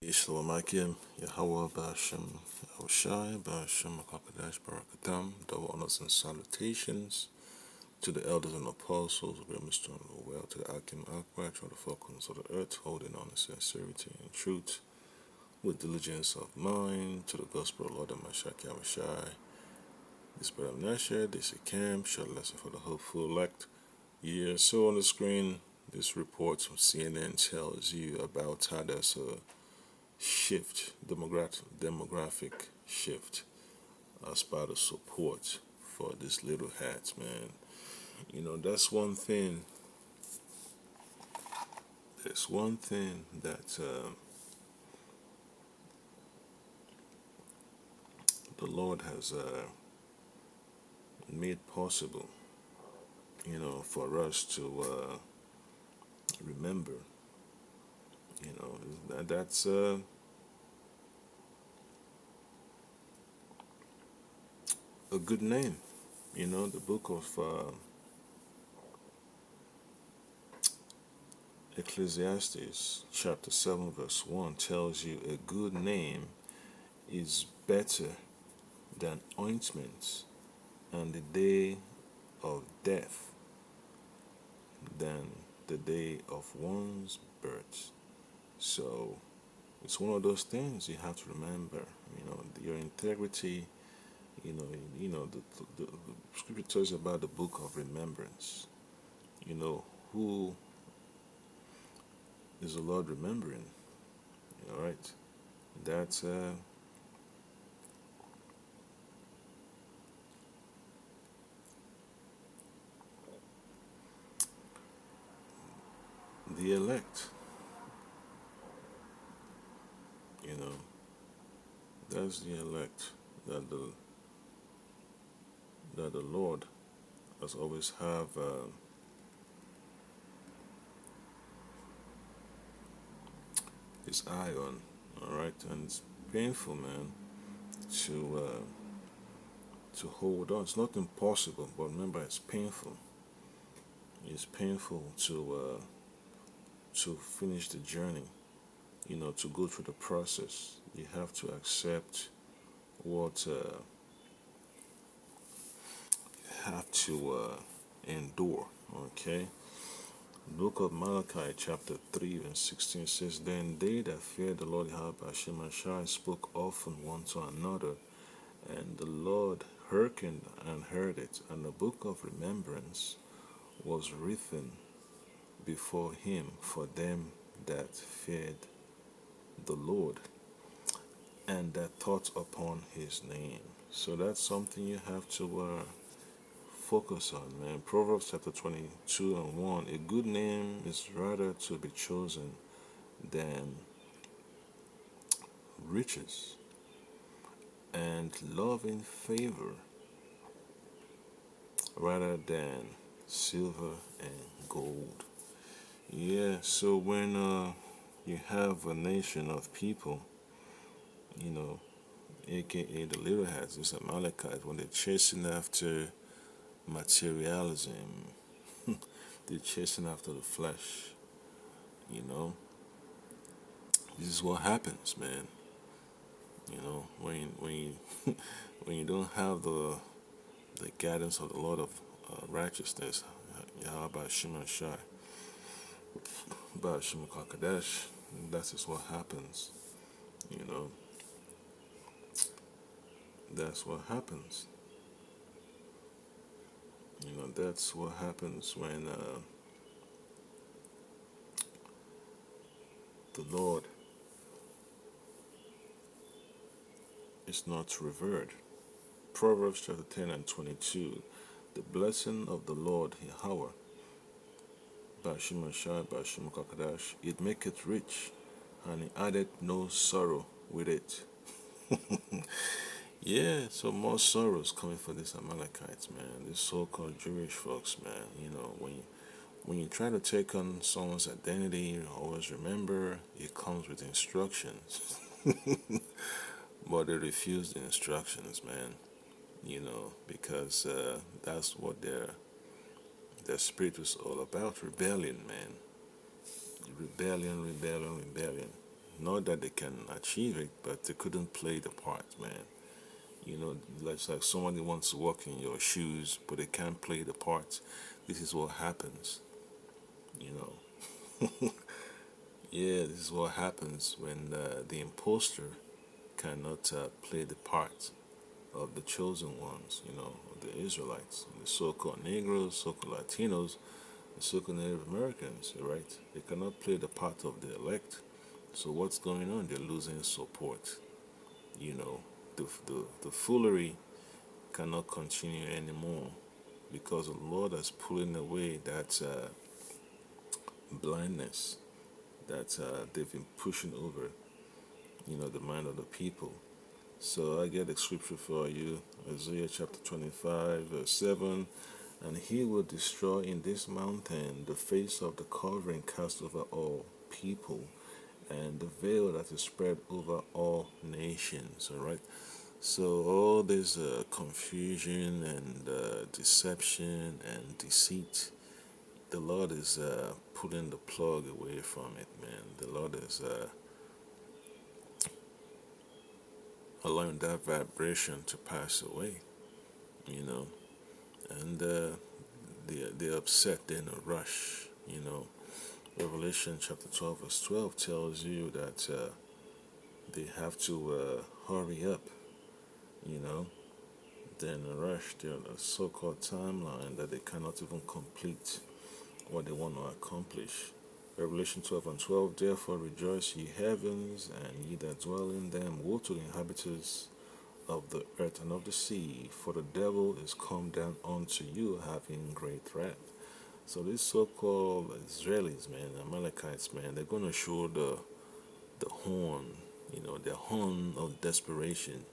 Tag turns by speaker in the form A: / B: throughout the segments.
A: Shalom Akim, Yahweh Bashim, Yahushai, Bashim, Makakadash, Barakatam, double honors and salutations to the elders and apostles, we are Mr. Well, to the Akim Akbar, to the Falcons of the earth, holding on in sincerity and truth, with diligence of mind, to the gospel of Lord and Mashak Yahushai. This Brother Nasher, this is Cam, short lesson for the hopeful elect. Yeah, so on the screen, this report from CNN tells you about how there's a shift, demographic shift as part of support for these little hats, man. You know, that's one thing. There's one thing that the Lord has made possible, you know, for us to remember. You know, that's a good name. You know, the book of Ecclesiastes, chapter 7, verse 1, tells you a good name is better than ointment, and the day of death than the day of one's birth. So it's one of those things you have to remember. You know, your integrity. The scripture tells you about the book of remembrance. You know, who is the Lord remembering? All right, that's the elect. You know, that's the elect that the Lord has always have his eye on. All right, and it's painful, man, to hold on. It's not impossible, but remember, it's painful. It's painful to finish the journey. You know, to go through the process. You have to accept what you have to endure. Okay. Book of Malachi, chapter 3, and 16 says, Then they that feared the Lord Yahweh Hashem and Shai spoke often one to another, and the Lord hearkened and heard it, and the book of remembrance was written before him for them that feared the Lord and that thought upon his name. So that's something you have to focus on, man. Proverbs chapter 22 and 1. A good name is rather to be chosen than riches, and loving favor rather than silver and gold. Yeah, so when you have a nation of people, you know, aka the little hats, these Amalekites, when they're chasing after materialism, they're chasing after the flesh, you know, this is what happens, man. You know, when you when you don't have the guidance of the Lord of righteousness, Yahweh Shema Shai, Bashim Kakadash, that is what happens. You know, that's what happens. You know, that's what happens when the Lord is not revered. Proverbs chapter 10 and 22. The blessing of the Lord Yahweh, Bashim Shai, Bashim Kakadash, it maketh rich, and he added no sorrow with it. Yeah, so more sorrows coming for these Amalekites, man. These so-called Jewish folks, man. You know, when you try to take on someone's identity, always remember it comes with instructions. But they refuse the instructions, man. You know, because that's what their spirit was all about. Rebellion, man. Rebellion, rebellion, rebellion. Not that they can achieve it, but they couldn't play the part, man. It's like somebody wants to walk in your shoes, but they can't play the part. This is what happens, you know. Yeah, this is what happens when the imposter cannot play the part of the chosen ones, the Israelites, the so-called Negroes, so-called Latinos, the so-called Native Americans, right? They cannot play the part of the elect. So what's going on? They're losing support. You know, the foolery cannot continue anymore because the Lord has pulling away that blindness that they've been pushing over, the mind of the people. So I get the scripture for you, Isaiah chapter 25, verse 7. And he will destroy in this mountain the face of the covering cast over all people, and the veil that is spread over all nations. All right. So all this confusion and deception and deceit, the Lord is pulling the plug away from it, man. The Lord is allowing that vibration to pass away, you know. And they're upset, they're in a rush, Revelation chapter 12, verse 12 tells you that they have to hurry up, you know. They're in a rush, they're on a so called timeline that they cannot even complete what they want to accomplish. Revelation 12 and 12, therefore rejoice, ye heavens, and ye that dwell in them. Woe to the inhabitants of the earth and of the sea, for the devil is come down unto you, having great wrath. So these so-called Israelis, man, Amalekites, man, they're gonna show the horn, their horn of desperation.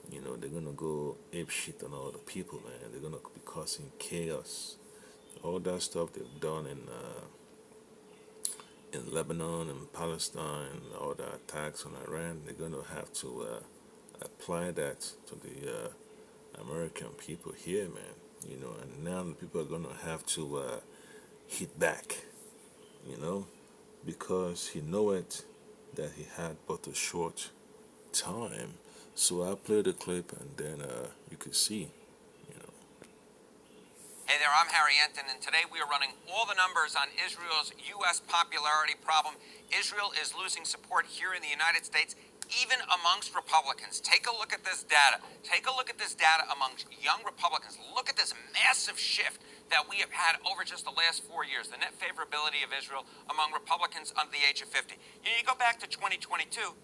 A: They're gonna go ape shit on all the people, man. They're gonna be causing chaos. All that stuff they've done in Lebanon and Palestine, all the attacks on Iran, they're gonna have to apply that to the American people here, man. And now the people are gonna have to hit back, you know, because he know it that he had but a short time. So I play the clip and then you can see, you know.
B: Hey there, I'm Harry Enton, and today we are running all the numbers on Israel's U.S. popularity problem. Israel is losing support here in the United States, even amongst Republicans. Take a look at this data. Take a look at this data amongst young Republicans. Look at this massive shift that we have had over just the last 4 years, the net favorability of Israel among Republicans under the age of 50. You go back to 2022,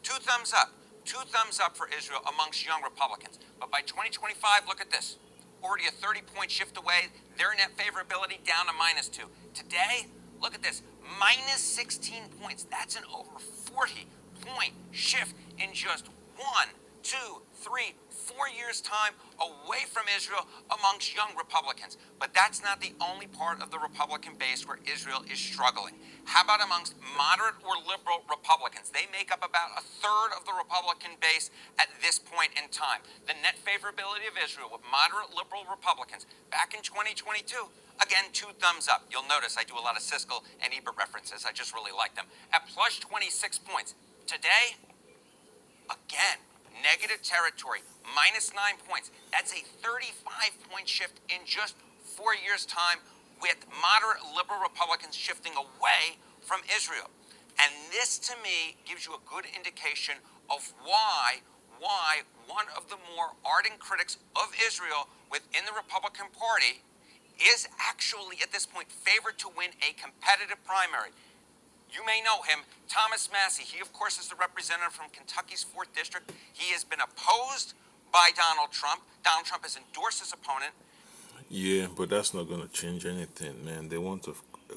B: two thumbs up. Two thumbs up for Israel amongst young Republicans. But by 2025, look at this. Already a 30-point shift away. Their net favorability down to -2. Today, look at this. Minus 16 points. That's an over 40-point shift in just 1, 2, 3, 4 years' time away from Israel amongst young Republicans. But that's not the only part of the Republican base where Israel is struggling. How about amongst moderate or liberal Republicans? They make up about a third of the Republican base at this point in time. The net favorability of Israel with moderate liberal Republicans back in 2022, again, two thumbs up. You'll notice I do a lot of Siskel and Ebert references. I just really like them. At plus 26 points. Today, again, negative territory, -9 points. That's a 35-point shift in just 4 years' time, with moderate liberal Republicans shifting away from Israel. And this, to me, gives you a good indication of why one of the more ardent critics of Israel within the Republican Party is actually, at this point, favored to win a competitive primary. You may know him, Thomas Massie. He, of course, is the representative from Kentucky's 4th District. He has been opposed by Donald Trump. Donald Trump has endorsed his opponent.
A: Yeah, but that's not going to change anything, man. They want a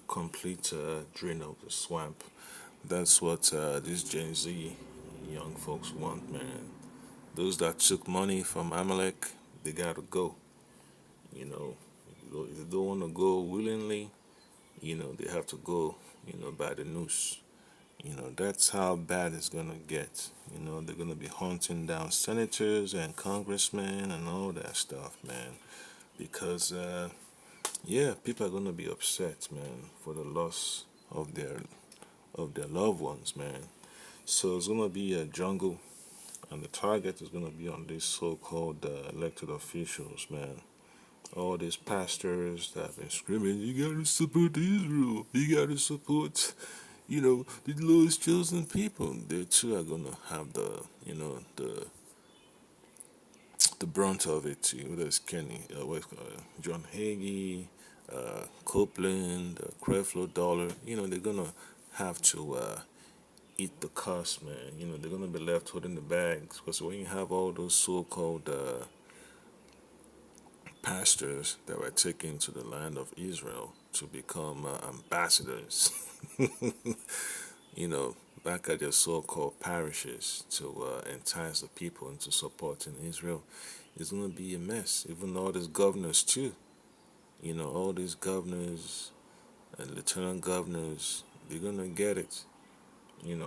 A: complete drain of the swamp. That's what these Gen Z young folks want, man. Those that took money from Amalek, they got to go. If they don't want to go willingly, they have to go, by the noose. That's how bad it's gonna get. They're gonna be hunting down senators and congressmen and all that stuff, man. Because, yeah, people are gonna be upset, man, for the loss of their loved ones, man. So it's gonna be a jungle, and the target is gonna be on these so-called elected officials, man. All these pastors that have been screaming, "You gotta support Israel. You gotta support, the Lord's chosen people." They too are gonna have the brunt of it too. Whether it's Kenny, John Hagee, Copeland, Creflo Dollar, they're gonna have to eat the cost, man. They're gonna be left holding the bags because when you have all those so-called pastors that were taken to the land of Israel to become ambassadors, you know, back at their so-called parishes to entice the people into supporting Israel, it's gonna be a mess. Even all these governors too. All these governors and lieutenant governors, they're gonna get it. They're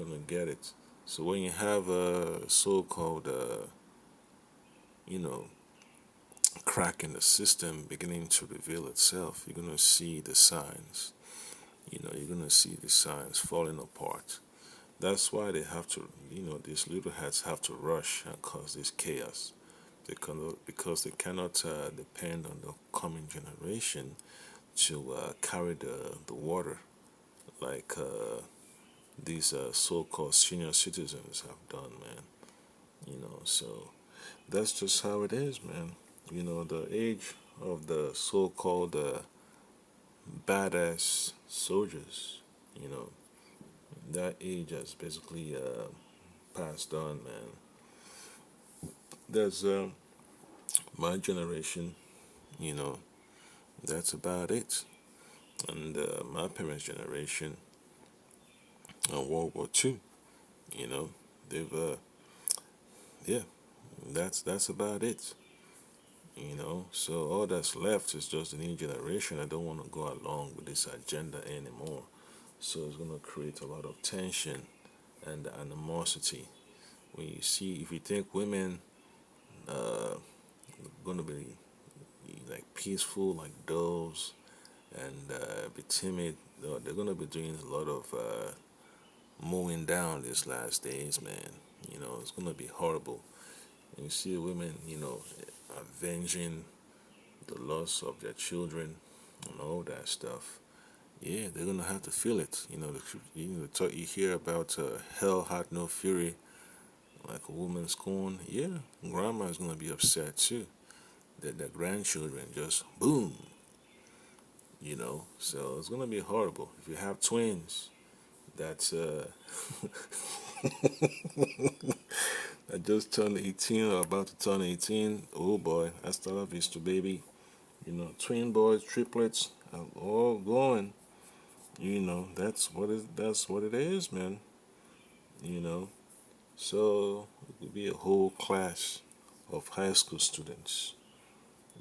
A: gonna get it. So when you have a so-called, you know, crack in the system beginning to reveal itself, you're gonna see the signs. You're gonna see the signs falling apart. That's why they have to, these little hats have to rush and cause this chaos. Because they cannot depend on the coming generation to carry the water like these so-called senior citizens have done, man. So that's just how it is, man. The age of the so-called badass soldiers, you know, that age has basically passed on, man. There's my generation, you know, that's about it. And my parents' generation, World War II, you know, they've, yeah, that's about it. So all that's left is just the new generation. I don't want to go along with this agenda anymore. So it's gonna create a lot of tension and animosity. When you see, if you think women uh gonna be like peaceful, like doves, and be timid, they're gonna be doing a lot of mowing down these last days, man. It's gonna be horrible. And you see women, avenging the loss of their children and all that stuff. Yeah, they're gonna have to feel it. You hear about hell had no fury like a woman scorned. Yeah, grandma is gonna be upset too. That their grandchildren just boom. So it's gonna be horrible. If you have twins, that's that just turned 18 or about to turn 18. Oh boy, hasta la vista, baby. Twin boys, triplets, all going. That's what it is, man. You know, so it could be a whole class of high school students.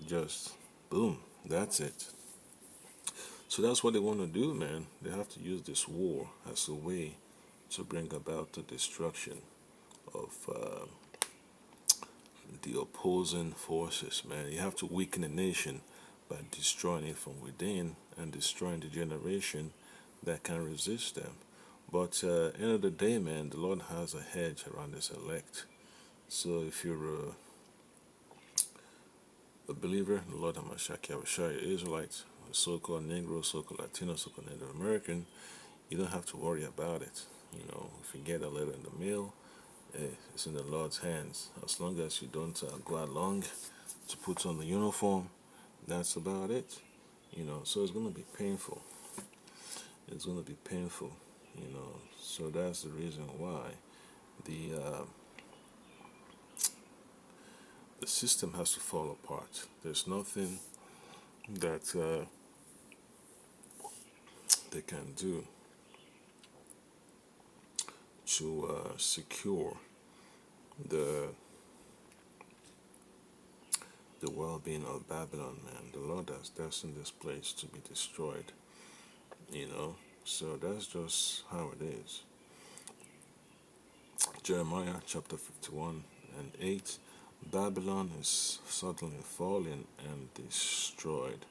A: Just boom, that's it. So that's what they want to do, man. They have to use this war as a way to bring about the destruction of the opposing forces, man. You have to weaken the nation by destroying it from within and destroying the generation that can resist them. But end of the day, man, the Lord has a hedge around His elect. So if you're a believer in the Lord Hamashiach Yahushua, Israelites, so-called Negro, so-called Latino, so-called Native American, you don't have to worry about it. If you get a letter in the mail, it's in the Lord's hands. As long as you don't go along to put on the uniform, that's about it. So it's going to be painful. It's going to be painful. So that's the reason why the the system has to fall apart. There's nothing that they can do to secure the the well-being of Babylon, man. The Lord has destined this place to be destroyed. So that's just how it is. Jeremiah chapter 51 and 8. Babylon is suddenly fallen and destroyed.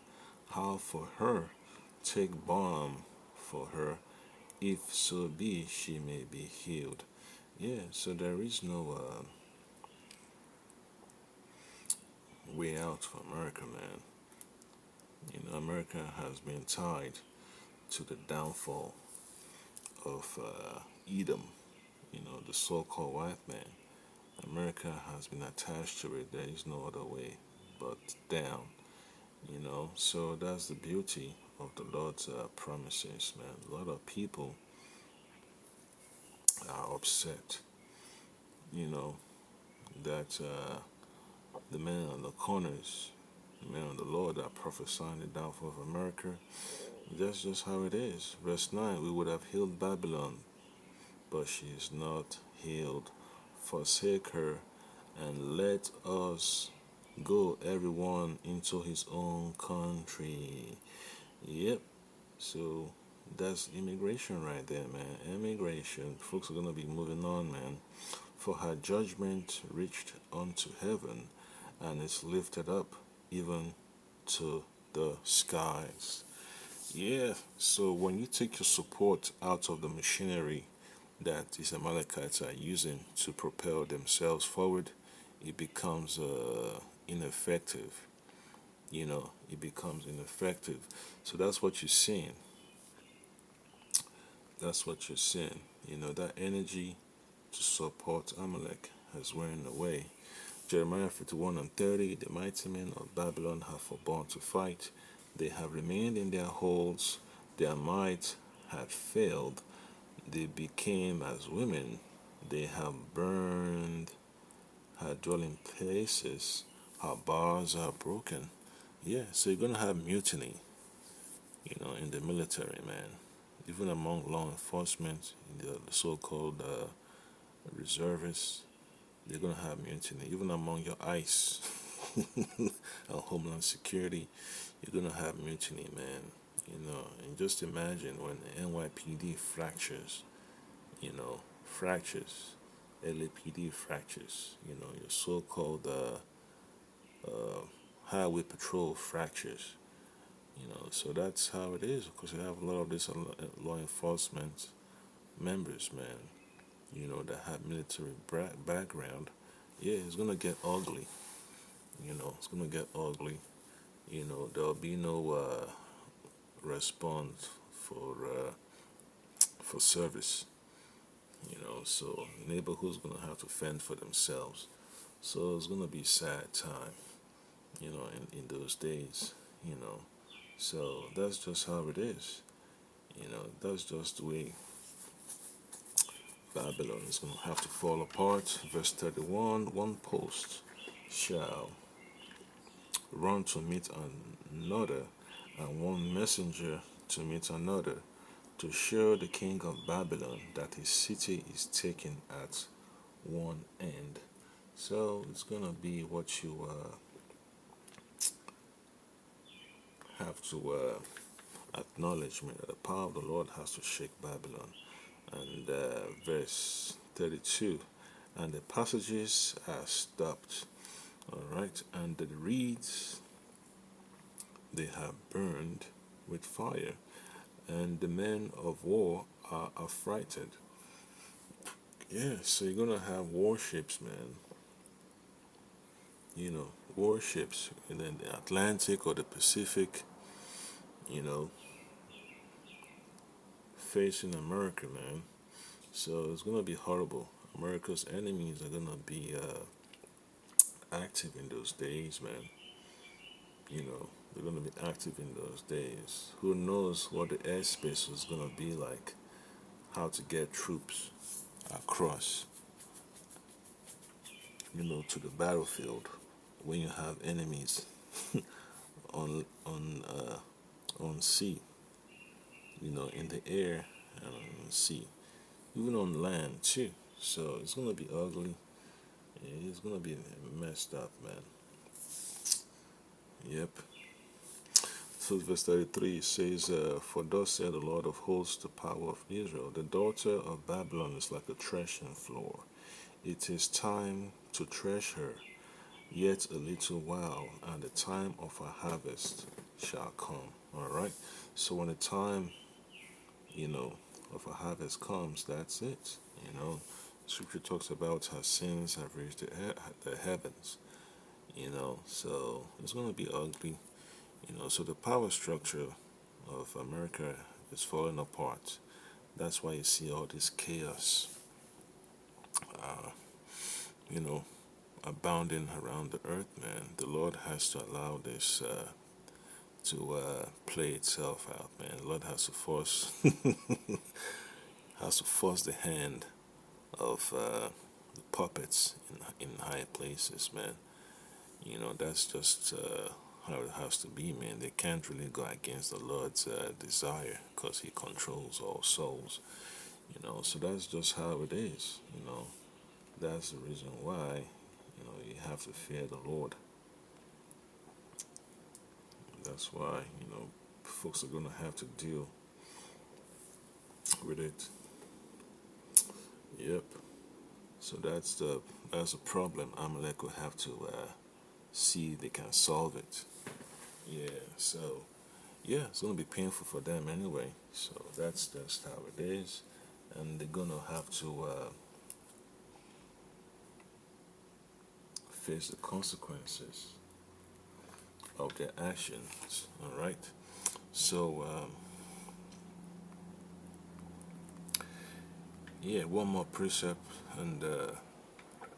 A: How for her take balm for her if so be she may be healed. Yeah, so there is no way out for America, man. America has been tied to the downfall of Edom, the so called white man. America has been attached to it. There is no other way but down, So that's the beauty of the Lord's promises, man. A lot of people are upset, you know, that the men on the corners, the men of the Lord are prophesying the downfall of America. That's just how it is. Verse 9, we would have healed Babylon, but she is not healed. Forsake her and let us go, everyone, into his own country. Yep. So that's immigration right there, man. Immigration. Folks are going to be moving on, man. For her judgment reached unto heaven, and is lifted up even to the skies. Yeah, so when you take your support out of the machinery that these Amalekites are using to propel themselves forward, it becomes ineffective. It becomes ineffective. So that's what you're seeing. That's what you're seeing. That energy to support Amalek has worn away. Jeremiah 51 and 30, the mighty men of Babylon have forborne to fight. They have remained in their holes. Their might had failed. They became as women. They have burned her dwelling places. Her bars are broken. Yeah, so you're going to have mutiny, in the military, man. Even among law enforcement, in the so-called reservists, they're going to have mutiny. Even among your ICE and Homeland Security, you're going to have mutiny, man. And just imagine when the NYPD fractures, fractures, LAPD fractures, your so-called highway patrol fractures, so that's how it is. Because you have a lot of this law enforcement members, man, that have military background. Yeah, it's gonna get ugly. It's gonna get ugly. There'll be no response for service. So neighborhoods gonna have to fend for themselves. So it's gonna be a sad time, in those days. You know, so that's just how it is. That's just the way Babylon is going to have to fall apart. Verse 31, one post shall run to meet another, and one messenger to meet another, to show the king of Babylon that his city is taken at one end. So it's going to be what you have to acknowledge, man, that the power of the Lord has to shake Babylon. And verse 32, and the passages are stopped, all right, and the reeds they have burned with fire, and the men of war are affrighted. Yeah, so you're gonna have warships, man. Warships, and then the Atlantic or the Pacific, you know, facing America, man. So it's gonna be horrible. America's enemies are gonna be active in those days, man. They're gonna be active in those days. Who knows what the airspace is gonna be like? How to get troops across, to the battlefield when you have enemies on sea, in the air and on sea, even on land too. So it's gonna be ugly. It's gonna be messed up, man. Yep. So verse 33 says, For thus said the Lord of hosts, the power of Israel, the daughter of Babylon is like a threshing floor. It is time to thresh her, yet a little while, and the time of her harvest shall come. All right. So when the time, of a harvest comes, that's it. You know, Scripture talks about how sins have reached the heavens. You know, so it's going to be ugly. You know, so the power structure of America is falling apart. That's why you see all this chaos. You know, abounding around the earth, man. The Lord has to allow this to play itself out, man. The Lord has to force has to force the hand of the puppets in high places, man. You know, that's just how it has to be, man. They can't really go against the Lord's desire because He controls all souls. You know, so that's just how it is. You know, that's the reason why you have to fear the Lord. That's why folks are gonna have to deal with it. Yep. So that's the problem. Amalek will have to see they can solve it. Yeah. So yeah, it's gonna be painful for them anyway. So that's just how it is, and they're gonna have to face the consequences of their actions. All right. So yeah, one more precept and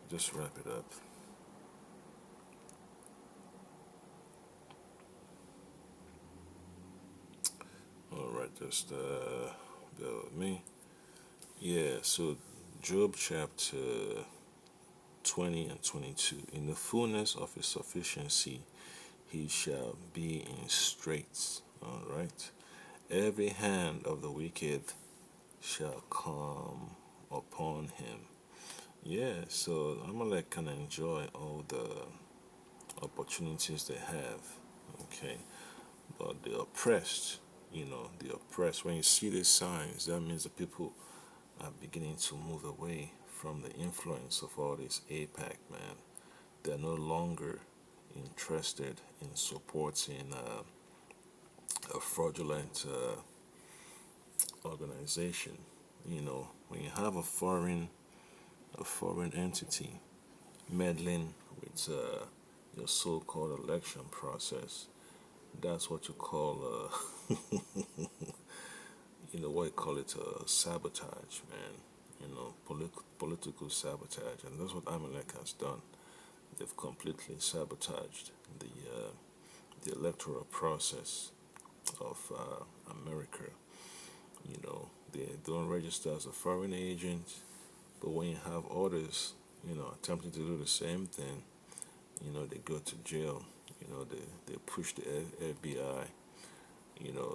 A: just wrap it up. All right, just bear with me. Yeah, so Job chapter 20 and 22. In the fullness of his sufficiency, he shall be in straits. All right. Every hand of the wicked shall come upon him. Yeah, so Amalek can enjoy all the opportunities they have. Okay. But the oppressed, the oppressed, when you see these signs, that means the people are beginning to move away from the influence of all this APAC, man. They're no longer interested in supporting a fraudulent organization. You know, when you have a foreign entity meddling with your so-called election process, that's what you call what you call it, sabotage, man. Political sabotage, and that's what Amalek has done. They've completely sabotaged the electoral process of America. They don't register as a foreign agent, but when you have others, attempting to do the same thing, they go to jail. They push the FBI,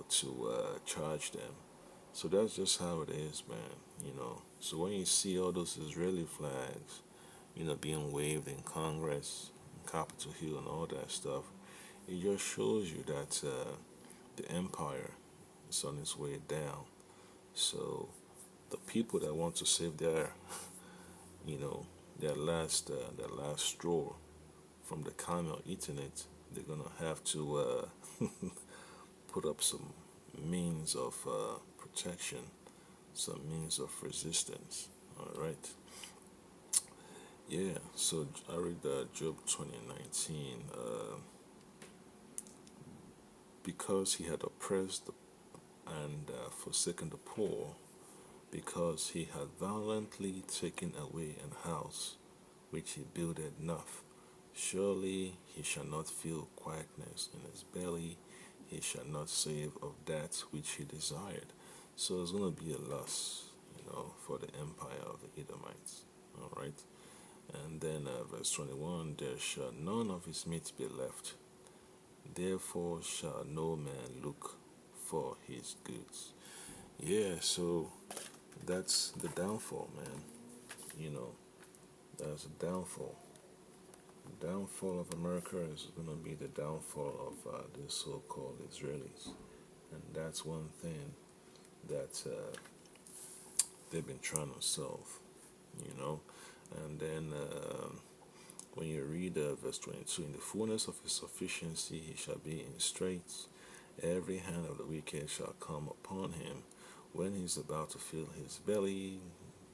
A: to charge them. So that's just how it is, man. So when you see all those Israeli flags, being waved in Congress, Capitol Hill, and all that stuff, it just shows you that the empire is on its way down. So the people that want to save you know, their last straw from the camel eating it, they're gonna have to put up some means of protection, some means of resistance. All right. Yeah. So I read Job 20:19. Because he had oppressed and forsaken the poor, because he had violently taken away an house which he builded not. Surely he shall not feel quietness in his belly, he shall not save of that which he desired. So it's going to be a loss, for the empire of the Edomites. All right. And then verse 21, there shall none of his meat be left. Therefore shall no man look for his goods. Yeah, so that's the downfall, man. That's the downfall. The downfall of America is going to be the downfall of the so-called Israelis. And that's one thing that they've been trying to solve, And then when you read verse 22, in the fullness of his sufficiency he shall be in straits. Every hand of the wicked shall come upon him. When he's about to fill his belly,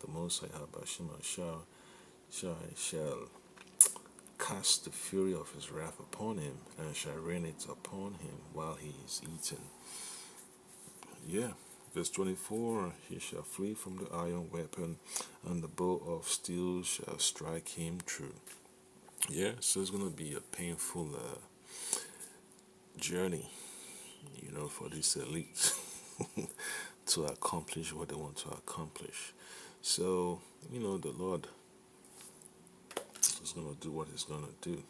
A: the Most High Habashima shall cast the fury of his wrath upon him, and shall rain it upon him while he is eating. Yeah. Verse 24, he shall flee from the iron weapon, and the bow of steel shall strike him true. Yeah, so it's going to be a painful journey, for these elites to accomplish what they want to accomplish. So, the Lord is going to do what he's going to do,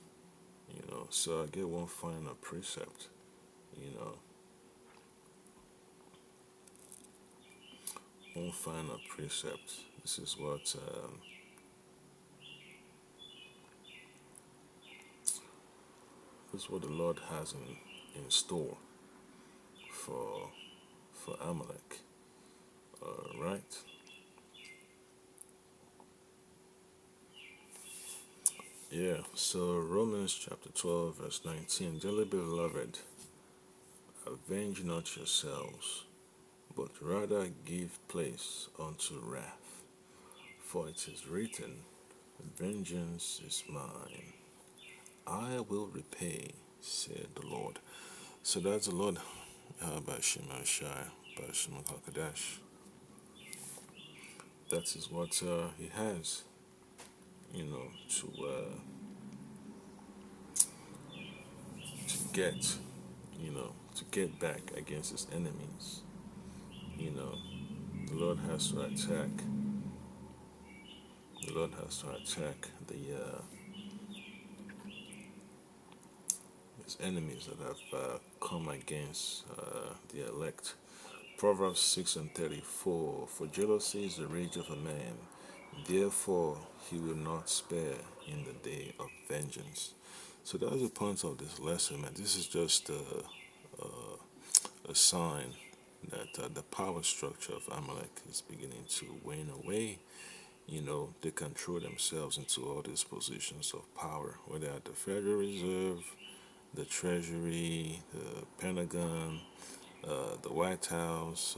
A: So I get one final precept, one final precept. This is what the Lord has in store for Amalek. All right. Yeah. So Romans chapter 12 verse 19. Dearly beloved, avenge not yourselves, but rather give place unto wrath. For it is written, vengeance is mine. I will repay, said the Lord. So that's the Lord, Bashim Ashai, Bashim Hakadash. That is what he has, to get, to get back against his enemies. The Lord has to attack. The Lord has to attack his enemies that have come against the elect. Proverbs 6:34. For jealousy is the rage of a man, therefore he will not spare in the day of vengeance. So that's the point of this lesson, man. This is just a sign that the power structure of Amalek is beginning to wane away. They control themselves into all these positions of power, whether at the Federal Reserve, the Treasury, the Pentagon, the White House,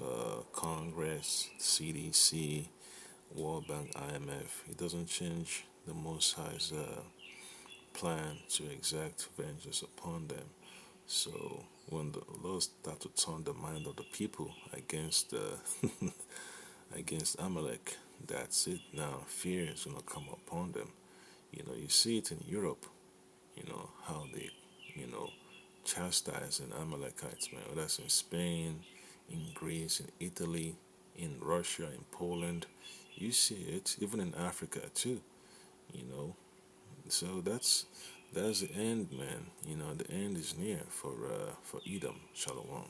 A: Congress, CDC, World Bank, IMF. It doesn't change the Most High's plan to exact vengeance upon them. So when the Lord start to turn the mind of the people against against Amalek, that's it now. Fear is gonna come upon them. You see it in Europe, how they, you know, chastising Amalekites, man. Whether that's in Spain, in Greece, in Italy, in Russia, in Poland. You see it even in Africa too, you know. So that's the end, man. The end is near for Edom. Shalom.